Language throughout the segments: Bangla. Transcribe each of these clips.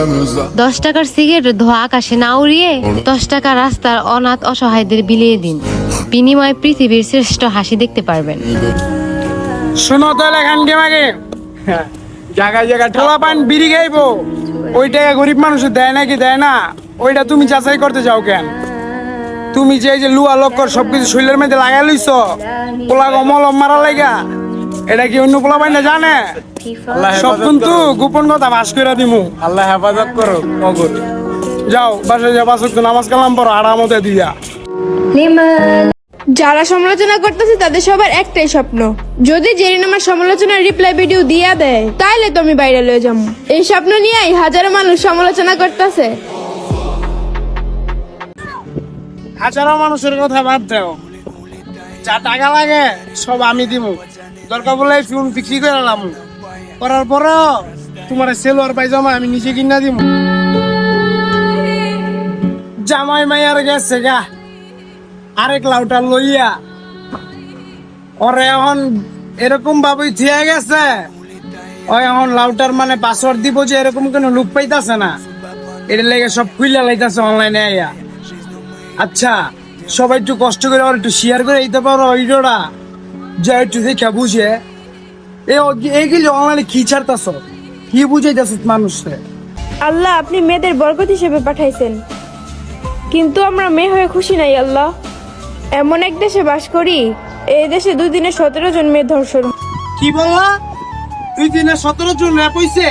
10 টাকার সিগারেট ধোয়া আকাশে না উড়িয়ে 10 টাকা রাস্তার অনাথ অসহায়দের বিলিয়ে দিন, বিনিময়ে পৃথিবীর শ্রেষ্ঠ হাসি দেখতে পারবেন। শোনো তাহলে খানকে মাগে জায়গায় জায়গায় ঠোলা পান বিড়ি খাইবো, ওই টাকা গরিব মানুষের দেয় নাকি দেয় না, ওইটা তুমি যাচাই করতে যাও কেন? তুমি যে এই যে লুয়া লক্কর সবকিছু শরীরের মধ্যে লাগাই লইছ পোলা মলম মারা লাগা, এটা কি অন্য পোলা পাইনা জানে? সব কিন্তু গোপন কথা ভাস করে দিমু। আল্লাহ হেফাজত করো মগর। যাও বাসায় যা 5 ওয়াক্ত নামাজ কালাম পড়ো আরামতে দিয়া। যারা সমালোচনা করতেছে তাদের সবার একটাই স্বপ্ন, যদি জেরিন আমার সমালোচনার রিপ্লাই ভিডিও দিয়া দেয় তাইলে তো আমি বাইরে লয়ে যাবো। এই স্বপ্ন নিয়েই হাজারো মানুষ সমালোচনা করতেছে। হাজারো মানুষের কথা বাদ দাও, যা টাকা লাগে সব আমি দিব, দরকার বলে ফোন বিক্রি করে এলাম, করার পরও তোমার সেলোয়ার পায়জামা আমি নিজে কিনা দিব। জামাই মাইয়ার গেছে গা আরেক লাউটা লইয়া, ওরে এখন এরকম ভাবে থিয়া গেছে, ওই এখন লাউটার মানে পাসওয়ার্ড দিব যে এরকম কোনো লুক পাইতাছে না, এটা লেগে সব খুইলা লাইতাছে অনলাইনে আইয়া। আচ্ছা সবাই একটু কষ্ট করে আর একটু শেয়ার করে দিতে পারো ভিডিওটা, যে একটু দেখে বুঝে এইগুলি অনলাইনে কি ছাড়তাছ, কি বুঝাইতাছ মানুষকে? আল্লাহ আপনি মেয়েদের বরকত হিসেবে পাঠাইছেন, কিন্তু আমরা মেয়ে হয়ে খুশি নাই আল্লাহ। এমন এক দেশে বাস করি, এই দেশে 2 দিনে 17 জন মেয়ে ধর্ষণ। কি বললা? 2 দিনে 17 জন র্যাপ হইছে,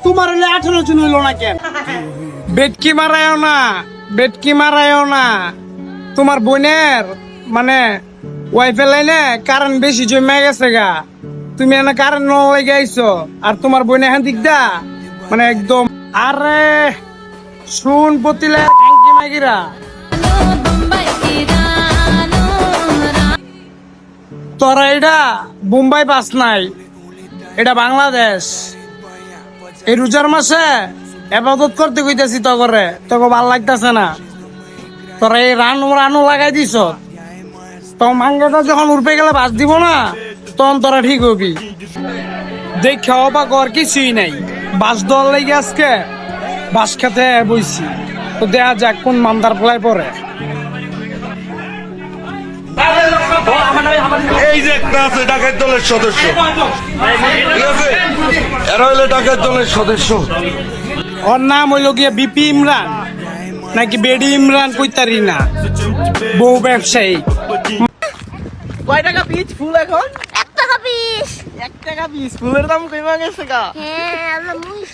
তোমার হলে 18 জন হইলো না কেন? বেটকি মারায়ও না, বেটকি মারায়ও না, তোমার বোনের মানে ওয়াইফাই লাইনে কারেন্ট বেশি জমে গেছে গা, তুমি এনে কারেন্ট ন লেগে আইছো, আর তোমার বোনে হ্যাঁ দিকদা মানে একদম। আরে শুন পতিলে খাঙ্কি মাগিরা, তোরা এটা বোম্বাই পাস নাই, এটা বাংলাদেশ। এই রোজার মাসে এবাদত করতে কইতেছি তগরে, তোকে ভাল লাগতেছে না, তোরা এই রানু রানু লাগাই দিছ, তো মাঙ্গাটা যখন উঠবে গেলে বাস দিব না, তখন তোরা ঠিক হবি। দেখা অবাক আর কিছুই নাই, বাস দল লেগে আজকে বাস খেতে বইছি, তো দেখা যাক কোন মান্দার ফলাই পরে। এই যে একটা আছে ডাকাত দলের সদস্য, ঠিক আছে, এরা হইলে ডাকাত দলের সদস্য। ওর নাম হইল গিয়ে বিপি ইমরান নাকি বেডি ইমরান কইতারি না, বউ ব্যবসায়ী। কয় টাকা পিস ফুল এখন? 1 টাকা পিস। 1 টাকা পিস ফুলের দাম কইমা গেছে গা। হ্যাঁ আমরা মুইস